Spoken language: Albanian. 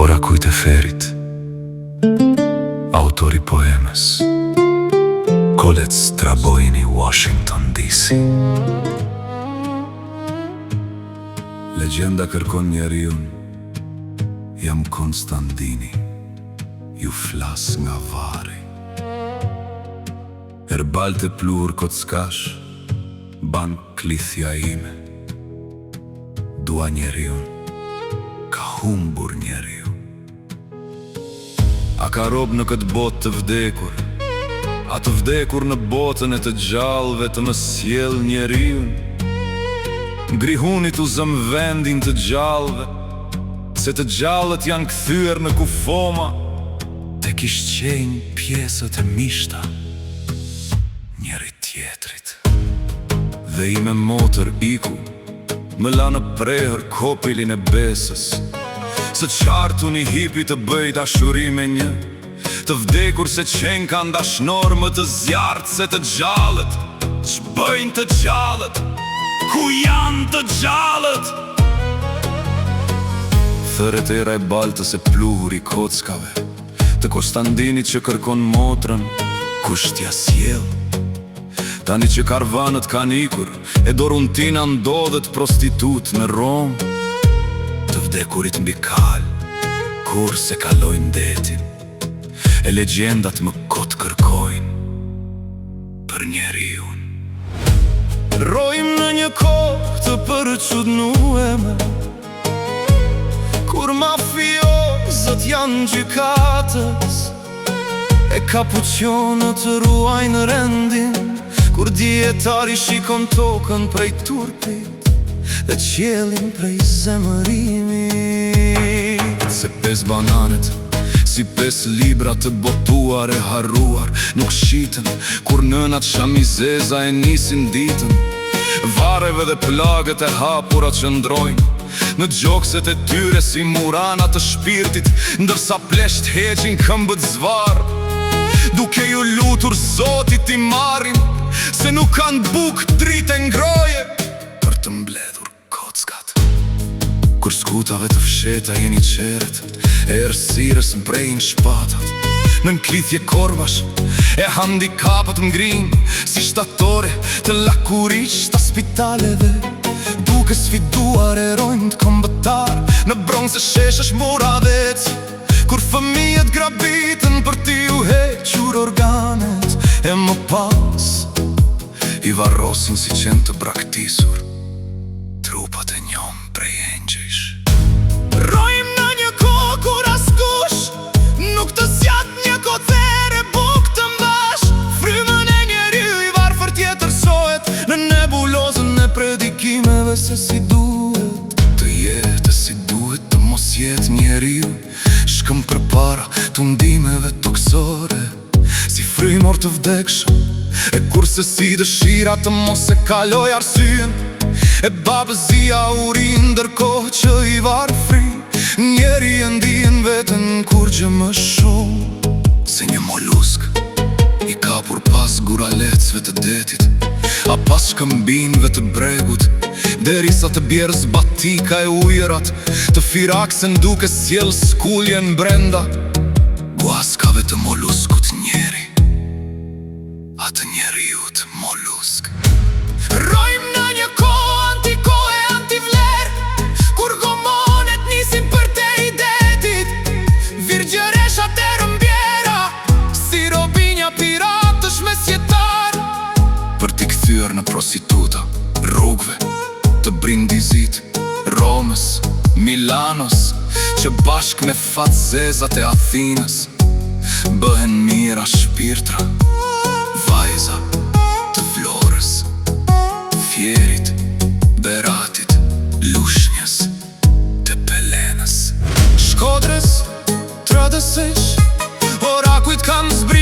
Ora kujt e ferit, autori poemës Colette Strabojni, Washington DC. Legjenda kërkon njeriun, jam Konstantini, ju flas nga vari. Herbalt e plur kockash, ban klithja ime. Dua njeriun, ka humbur njeriu. A ka rob në këtë botë të vdekur, a të vdekur në botën e të gjallëve të më sjell njeriun. Grihunit u zëm vendin të gjallëve, se të gjallët janë kthyer në kufoma, te kish qenj pjesët e mishta njeri tjetrit. Dhe ime motër iku, më la në prehër kopilin e besës. Së qartu një hipi të bëj dashuri me një, të vdekur se qenë kanë dashnor më të zjartë se të gjallët. Ç'bëjnë të gjallët? Ku janë të gjallët? Thërët e rajbaltës e pluhur i kockave, të Konstantinit që kërkon motrën, kush t'ja sjell? Tani që karvanët kanë ikur, e Doruntina ndodhet prostitut në Romë. Të vdekurit mbi kal, kur se kalojnë detin, e legjendat më kot kërkojnë për njeriun. Rojmë në një kohë të përçudnueme, kur mafiozët janë gjykatës, e kapucionët ruajnë rendin, kur dietari shikon tokën prej turpit dhe qiellin prej zemërimit. Se 5 bananet, si 5 libra të botuar e harruar, nuk shiten kur nënat shamizeza e nisin ditën. Vareve dhe plagët e hapura që ndrojnë në gjokset e tyre si murana të shpirtit, ndërsa plesht heqin këmbët zvar, duke ju lutur Zotit i marrin, se nuk kanë bukë dritë e ngroje për të mbledhur kockat. Kur skutave të fsheta jeni qeret, e errësirës mbrejnë shpatat, në nklithje korvash e handikapët ngrinë, si shtatore të lakurish të spitaleve, duke sfiduar erojnë të kombëtar, në bronze sheshësh muravec, kur fëmijët grabitën për t'i u hequr organet, e më pas i varrosin si qenë të braktisur trupat e njom prej engjëjsh. Rojmë në një kohë kur askush nuk të zjat një kothere buk të mbash, frymën e njeriu i varfër tjetërsohet në nebulozën e predikimeve, se si duhet të jetë, si duhet të mos jetë njeriu, shkëm përpara të ndimeve toksore, si frymor të vdekshëm, e kurse si dëshira të mos e kaloj arsyen, e babëzia urin ndërkohë që i varë fri, njeri e ndjen vetën kur gjë më shumë, se një molusk i kapur pas guralecve të detit, a pas shkëmbinve të bregut, derisa të bjerë zbatika e ujërat, të firaksen duke sjell skuljen brenda. Guaskave të moluskut njeri, atë njeriut molusk. Rojmë në një kohë antiko e antivler, kur gomonet nisin për te i detit, virgjëreshat e rëmbjera, si robinja piratësh me sjetar, për t'i kthyer në prostituta rrugve të Brindizit, Romës, Milanos, që bashk me fatzezat e Athinës bëhen mira shpirtra, vajza të Florës, Fierit, Beratit, Lushnjës, të Pelenës, Shkodrës, Tradësish, ora kujt kam zbri